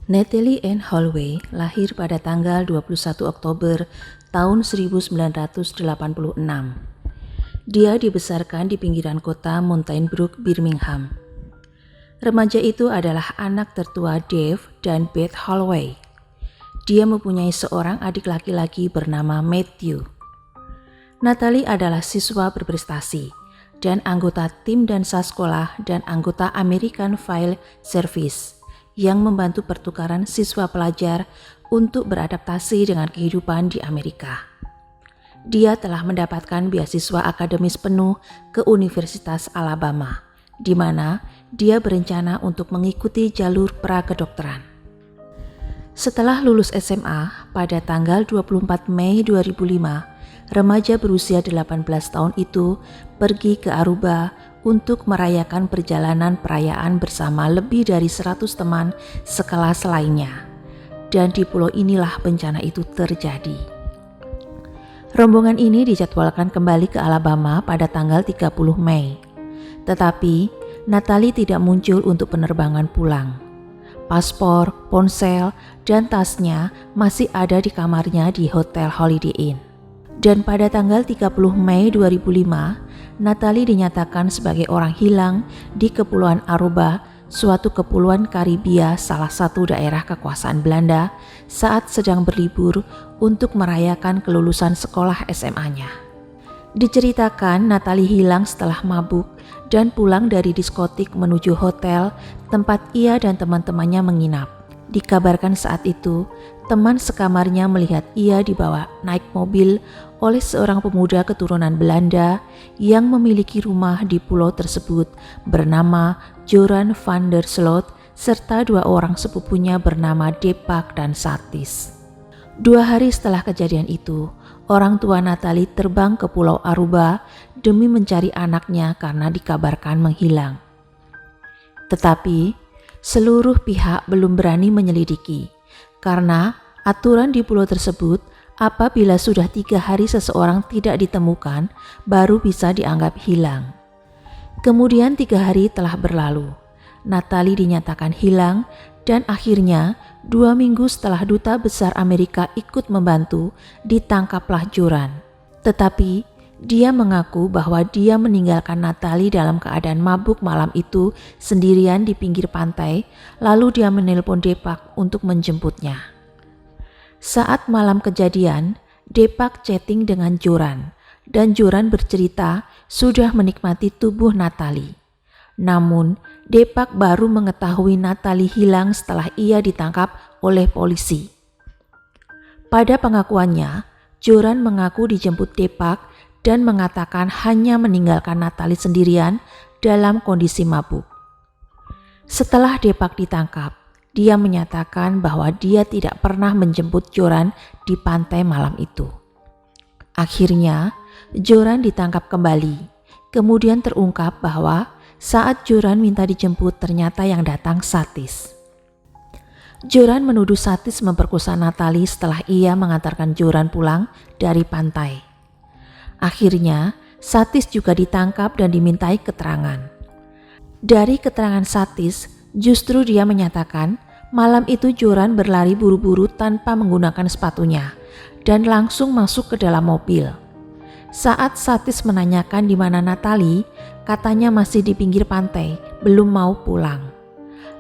Natalie Ann Holloway lahir pada tanggal 21 Oktober tahun 1986. Dia dibesarkan di pinggiran kota Mountain Brook, Birmingham. Remaja itu adalah anak tertua Dave dan Beth Holloway. Dia mempunyai seorang adik laki-laki bernama Matthew. Natalie adalah siswa berprestasi dan anggota tim dansa sekolah dan anggota American File Service yang membantu pertukaran siswa pelajar untuk beradaptasi dengan kehidupan di Amerika. Dia telah mendapatkan beasiswa akademis penuh ke Universitas Alabama, di mana dia berencana untuk mengikuti jalur pra-kedokteran. Setelah lulus SMA pada tanggal 24 Mei 2005, remaja berusia 18 tahun itu pergi ke Aruba untuk merayakan perjalanan perayaan bersama lebih dari 100 teman sekelas lainnya. Dan di pulau inilah bencana itu terjadi. Rombongan ini dijadwalkan kembali ke Alabama pada tanggal 30 Mei. Tetapi Natalie tidak muncul untuk penerbangan pulang. Paspor, ponsel, dan tasnya masih ada di kamarnya di Hotel Holiday Inn. Dan pada tanggal 30 Mei 2005, Natalie dinyatakan sebagai orang hilang di Kepulauan Aruba, suatu kepulauan Karibia, salah satu daerah kekuasaan Belanda, saat sedang berlibur untuk merayakan kelulusan sekolah SMA-nya. Diceritakan Natalie hilang setelah mabuk dan pulang dari diskotik menuju hotel tempat ia dan teman-temannya menginap. Dikabarkan saat itu, teman sekamarnya melihat ia dibawa naik mobil oleh seorang pemuda keturunan Belanda yang memiliki rumah di pulau tersebut bernama Joran van der Sloot serta dua orang sepupunya bernama Deepak dan Satis. 2 hari setelah kejadian itu, orang tua Natalie terbang ke Pulau Aruba demi mencari anaknya karena dikabarkan menghilang. Tetapi seluruh pihak belum berani menyelidiki karena aturan di pulau tersebut apabila sudah 3 hari seseorang tidak ditemukan baru bisa dianggap hilang. Kemudian 3 hari telah berlalu. Natalie dinyatakan hilang dan akhirnya 2 minggu setelah Duta Besar Amerika ikut membantu, ditangkaplah Joran. Tetapi dia mengaku bahwa dia meninggalkan Natalie dalam keadaan mabuk malam itu sendirian di pinggir pantai, lalu dia menelpon Deepak untuk menjemputnya. Saat malam kejadian, Deepak chatting dengan Joran, dan Joran bercerita sudah menikmati tubuh Natalie. Namun, Deepak baru mengetahui Natalie hilang setelah ia ditangkap oleh polisi. Pada pengakuannya, Joran mengaku dijemput Deepak dan mengatakan hanya meninggalkan Natalie sendirian dalam kondisi mabuk. Setelah Deepak ditangkap, dia menyatakan bahwa dia tidak pernah menjemput Joran di pantai malam itu. Akhirnya, Joran ditangkap kembali. Kemudian terungkap bahwa saat Joran minta dijemput ternyata yang datang Satis. Joran menuduh Satis memperkosa Natalie setelah ia mengantarkan Joran pulang dari pantai. Akhirnya, Satis juga ditangkap dan dimintai keterangan. Dari keterangan Satis, justru dia menyatakan malam itu Joran berlari buru-buru tanpa menggunakan sepatunya dan langsung masuk ke dalam mobil. Saat Satis menanyakan di mana Natalie, katanya masih di pinggir pantai, belum mau pulang.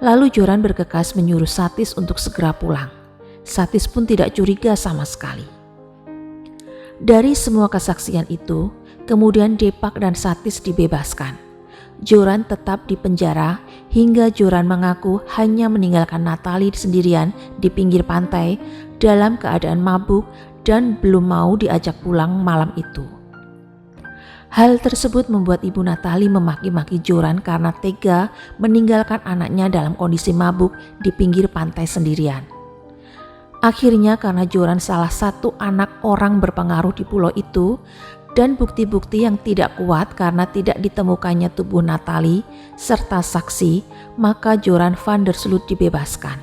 Lalu Joran bergegas menyuruh Satis untuk segera pulang. Satis pun tidak curiga sama sekali. Dari semua kesaksian itu, kemudian Deepak dan Satis dibebaskan. Joran tetap di penjara hingga Joran mengaku hanya meninggalkan Natalie sendirian di pinggir pantai dalam keadaan mabuk dan belum mau diajak pulang malam itu. Hal tersebut membuat ibu Natalie memaki-maki Joran karena tega meninggalkan anaknya dalam kondisi mabuk di pinggir pantai sendirian. Akhirnya karena Joran salah satu anak orang berpengaruh di pulau itu dan bukti-bukti yang tidak kuat karena tidak ditemukannya tubuh Natalie serta saksi, maka Joran van der Sloot dibebaskan.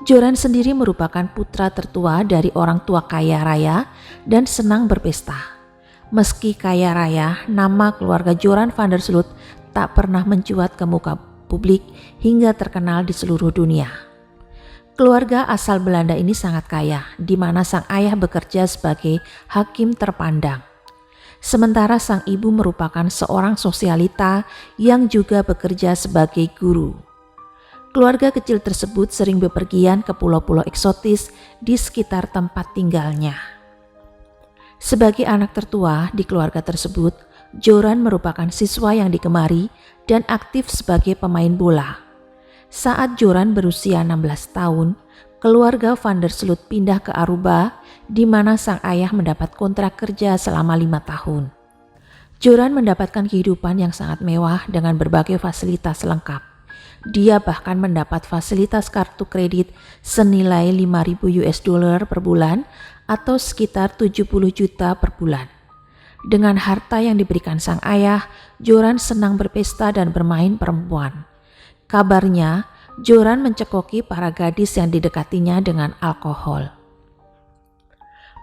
Joran sendiri merupakan putra tertua dari orang tua kaya raya dan senang berpesta. Meski kaya raya, nama keluarga Joran van der Sloot tak pernah mencuat ke muka publik hingga terkenal di seluruh dunia. Keluarga asal Belanda ini sangat kaya, di mana sang ayah bekerja sebagai hakim terpandang. Sementara sang ibu merupakan seorang sosialita yang juga bekerja sebagai guru. Keluarga kecil tersebut sering bepergian ke pulau-pulau eksotis di sekitar tempat tinggalnya. Sebagai anak tertua di keluarga tersebut, Joran merupakan siswa yang digemari dan aktif sebagai pemain bola. Saat Joran berusia 16 tahun, keluarga van der Sloot pindah ke Aruba, di mana sang ayah mendapat kontrak kerja selama 5 tahun. Joran mendapatkan kehidupan yang sangat mewah dengan berbagai fasilitas lengkap. Dia bahkan mendapat fasilitas kartu kredit senilai $5.000 per bulan atau sekitar 70 juta per bulan. Dengan harta yang diberikan sang ayah, Joran senang berpesta dan bermain perempuan. Kabarnya, Joran mencekoki para gadis yang didekatinya dengan alkohol.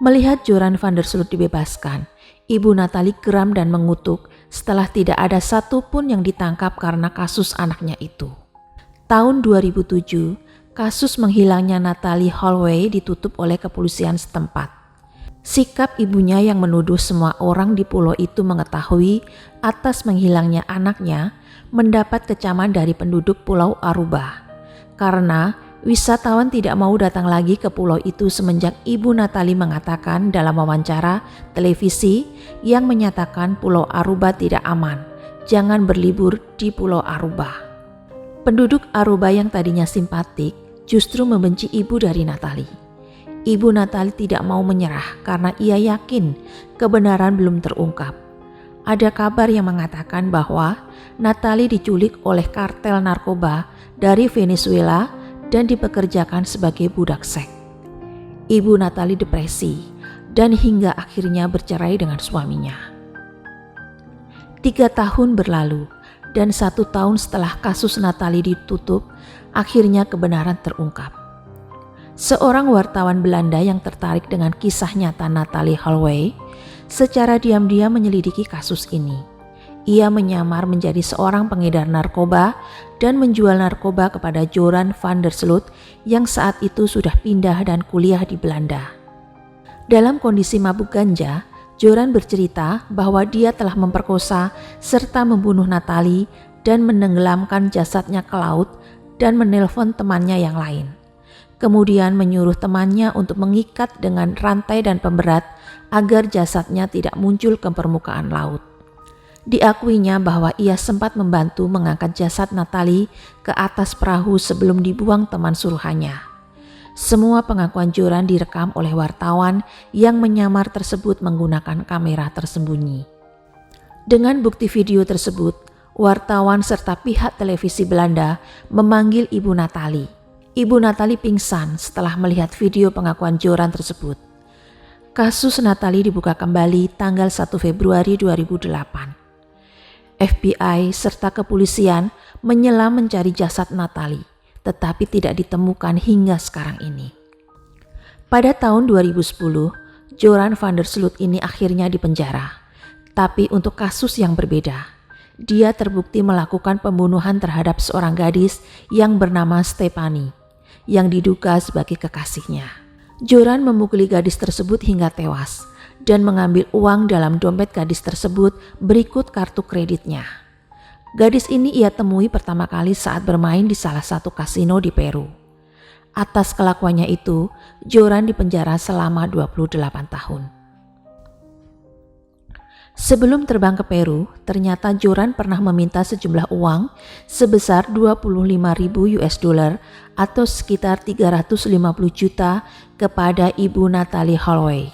Melihat Joran van der Sloot dibebaskan, Ibu Natalie geram dan mengutuk setelah tidak ada satupun yang ditangkap karena kasus anaknya itu. Tahun 2007, kasus menghilangnya Natalie Holloway ditutup oleh kepolisian setempat. Sikap ibunya yang menuduh semua orang di pulau itu mengetahui atas menghilangnya anaknya mendapat kecaman dari penduduk Pulau Aruba. Karena wisatawan tidak mau datang lagi ke pulau itu semenjak Ibu Natalie mengatakan dalam wawancara televisi yang menyatakan Pulau Aruba tidak aman. Jangan berlibur di Pulau Aruba. Penduduk Aruba yang tadinya simpatik justru membenci ibu dari Natalie. Ibu Natalie tidak mau menyerah karena ia yakin kebenaran belum terungkap. Ada kabar yang mengatakan bahwa Natalie diculik oleh kartel narkoba dari Venezuela dan dipekerjakan sebagai budak seks. Ibu Natalie depresi dan hingga akhirnya bercerai dengan suaminya. 3 tahun berlalu dan 1 tahun setelah kasus Natalie ditutup, akhirnya kebenaran terungkap. Seorang wartawan Belanda yang tertarik dengan kisah nyata Natalie Holloway secara diam-diam menyelidiki kasus ini. Ia menyamar menjadi seorang pengedar narkoba dan menjual narkoba kepada Joran van der Sloot yang saat itu sudah pindah dan kuliah di Belanda. Dalam kondisi mabuk ganja, Joran bercerita bahwa dia telah memperkosa serta membunuh Natalie dan menenggelamkan jasadnya ke laut dan menelpon temannya yang lain. Kemudian menyuruh temannya untuk mengikat dengan rantai dan pemberat agar jasadnya tidak muncul ke permukaan laut. Diakuinya bahwa ia sempat membantu mengangkat jasad Natalie ke atas perahu sebelum dibuang teman suruhannya. Semua pengakuan Joran direkam oleh wartawan yang menyamar tersebut menggunakan kamera tersembunyi. Dengan bukti video tersebut, wartawan serta pihak televisi Belanda memanggil Ibu Natalie. Ibu Natalie pingsan setelah melihat video pengakuan Joran tersebut. Kasus Natalie dibuka kembali tanggal 1 Februari 2008. FBI serta kepolisian menyelam mencari jasad Natalie, tetapi tidak ditemukan hingga sekarang ini. Pada tahun 2010, Joran van der Sloot ini akhirnya dipenjara, tapi untuk kasus yang berbeda. Dia terbukti melakukan pembunuhan terhadap seorang gadis yang bernama Stephanie, yang diduga sebagai kekasihnya. Joran memukuli gadis tersebut hingga tewas dan mengambil uang dalam dompet gadis tersebut berikut kartu kreditnya. Gadis ini ia temui pertama kali saat bermain di salah satu kasino di Peru. Atas kelakuannya itu, Joran dipenjara selama 28 tahun. Sebelum terbang ke Peru, ternyata Joran pernah meminta sejumlah uang sebesar $25.000 atau sekitar 350 juta kepada Ibu Natalie Holloway.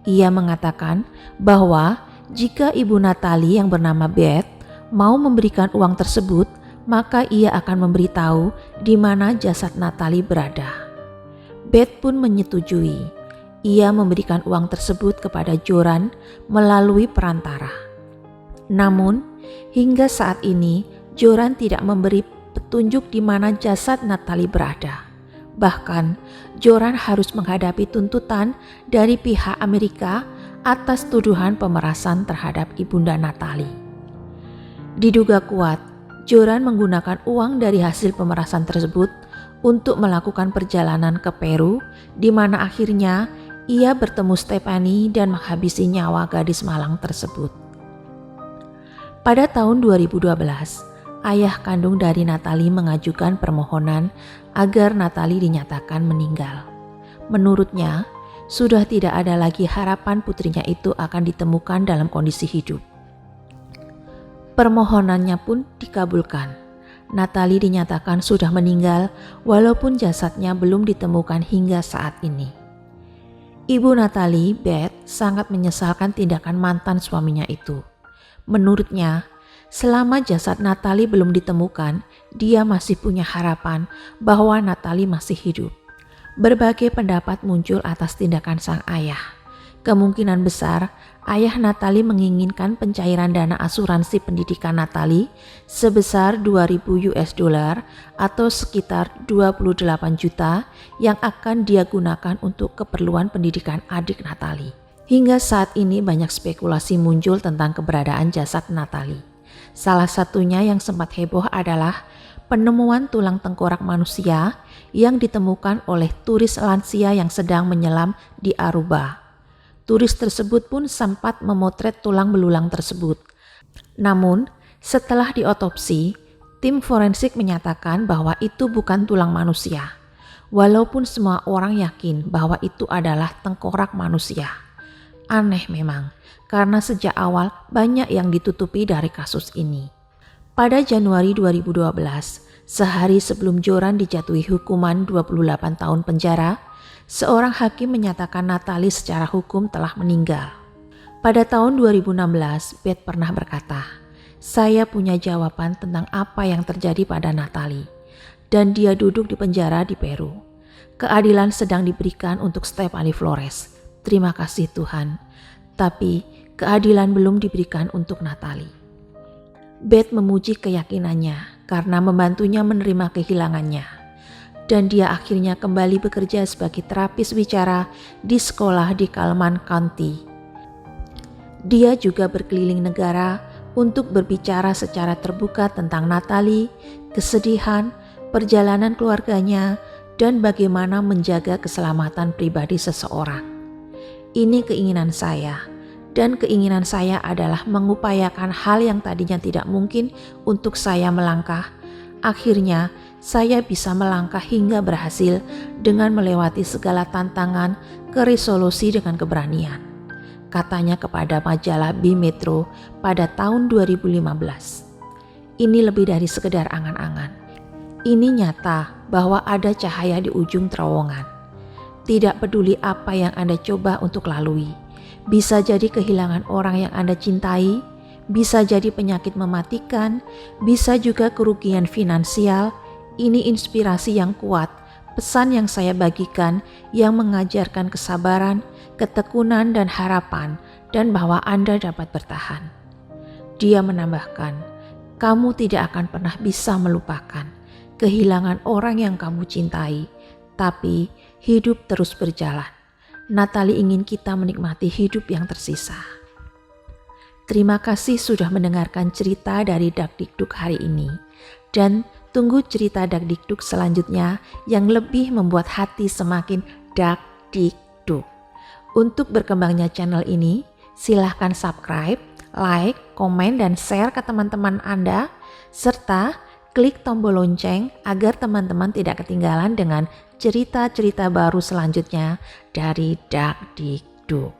Ia mengatakan bahwa jika Ibu Natalie yang bernama Beth mau memberikan uang tersebut, maka ia akan memberitahu di mana jasad Natalie berada. Beth pun menyetujui. Ia memberikan uang tersebut kepada Joran melalui perantara. Namun, hingga saat ini Joran tidak memberi petunjuk di mana jasad Natalie berada. Bahkan, Joran harus menghadapi tuntutan dari pihak Amerika atas tuduhan pemerasan terhadap ibunda Natalie. Diduga kuat, Joran menggunakan uang dari hasil pemerasan tersebut untuk melakukan perjalanan ke Peru, di mana akhirnya ia bertemu Stephanie dan menghabisi nyawa gadis malang tersebut. Pada tahun 2012, ayah kandung dari Natalie mengajukan permohonan agar Natalie dinyatakan meninggal. Menurutnya, sudah tidak ada lagi harapan putrinya itu akan ditemukan dalam kondisi hidup. Permohonannya pun dikabulkan. Natalie dinyatakan sudah meninggal walaupun jasadnya belum ditemukan hingga saat ini. Ibu Natalie, Beth, sangat menyesalkan tindakan mantan suaminya itu. Menurutnya, selama jasad Natalie belum ditemukan, dia masih punya harapan bahwa Natalie masih hidup. Berbagai pendapat muncul atas tindakan sang ayah. Kemungkinan besar, ayah Natalie menginginkan pencairan dana asuransi pendidikan Natalie sebesar 2.000 US dollar atau sekitar 28 juta yang akan dia gunakan untuk keperluan pendidikan adik Natalie. Hingga saat ini banyak spekulasi muncul tentang keberadaan jasad Natalie. Salah satunya yang sempat heboh adalah penemuan tulang tengkorak manusia yang ditemukan oleh turis lansia yang sedang menyelam di Aruba. Turis tersebut pun sempat memotret tulang belulang tersebut. Namun, setelah diotopsi, tim forensik menyatakan bahwa itu bukan tulang manusia, walaupun semua orang yakin bahwa itu adalah tengkorak manusia. Aneh memang, karena sejak awal banyak yang ditutupi dari kasus ini. Pada Januari 2012, sehari sebelum Joran dijatuhi hukuman 28 tahun penjara, seorang hakim menyatakan Natalie secara hukum telah meninggal. Pada tahun 2016, Beth pernah berkata, "Saya punya jawaban tentang apa yang terjadi pada Natalie." Dan dia duduk di penjara di Peru. Keadilan sedang diberikan untuk Stephanie Flores. Terima kasih Tuhan. Tapi keadilan belum diberikan untuk Natalie. Beth memuji keyakinannya karena membantunya menerima kehilangannya. Dan dia akhirnya kembali bekerja sebagai terapis bicara di sekolah di Kalman County. Dia juga berkeliling negara untuk berbicara secara terbuka tentang Natalie, kesedihan, perjalanan keluarganya, dan bagaimana menjaga keselamatan pribadi seseorang. Ini keinginan saya, dan keinginan saya adalah mengupayakan hal yang tadinya tidak mungkin untuk saya melangkah. Akhirnya, saya bisa melangkah hingga berhasil dengan melewati segala tantangan ke resolusi dengan keberanian, katanya kepada majalah Bimetro pada tahun 2015. Ini lebih dari sekedar angan-angan. Ini nyata bahwa ada cahaya di ujung terowongan. Tidak peduli apa yang Anda coba untuk lalui. Bisa jadi kehilangan orang yang Anda cintai, bisa jadi penyakit mematikan, bisa juga kerugian finansial. Ini inspirasi yang kuat, pesan yang saya bagikan yang mengajarkan kesabaran, ketekunan dan harapan, dan bahwa Anda dapat bertahan. Dia menambahkan, kamu tidak akan pernah bisa melupakan kehilangan orang yang kamu cintai, tapi hidup terus berjalan. Natalie ingin kita menikmati hidup yang tersisa. Terima kasih sudah mendengarkan cerita dari Dakdikduk hari ini. Dan tunggu cerita Dakdikduk selanjutnya yang lebih membuat hati semakin dakdikduk. Untuk berkembangnya channel ini, silahkan subscribe, like, komen, dan share ke teman-teman Anda, serta klik tombol lonceng agar teman-teman tidak ketinggalan dengan cerita-cerita baru selanjutnya dari Dakdikduk.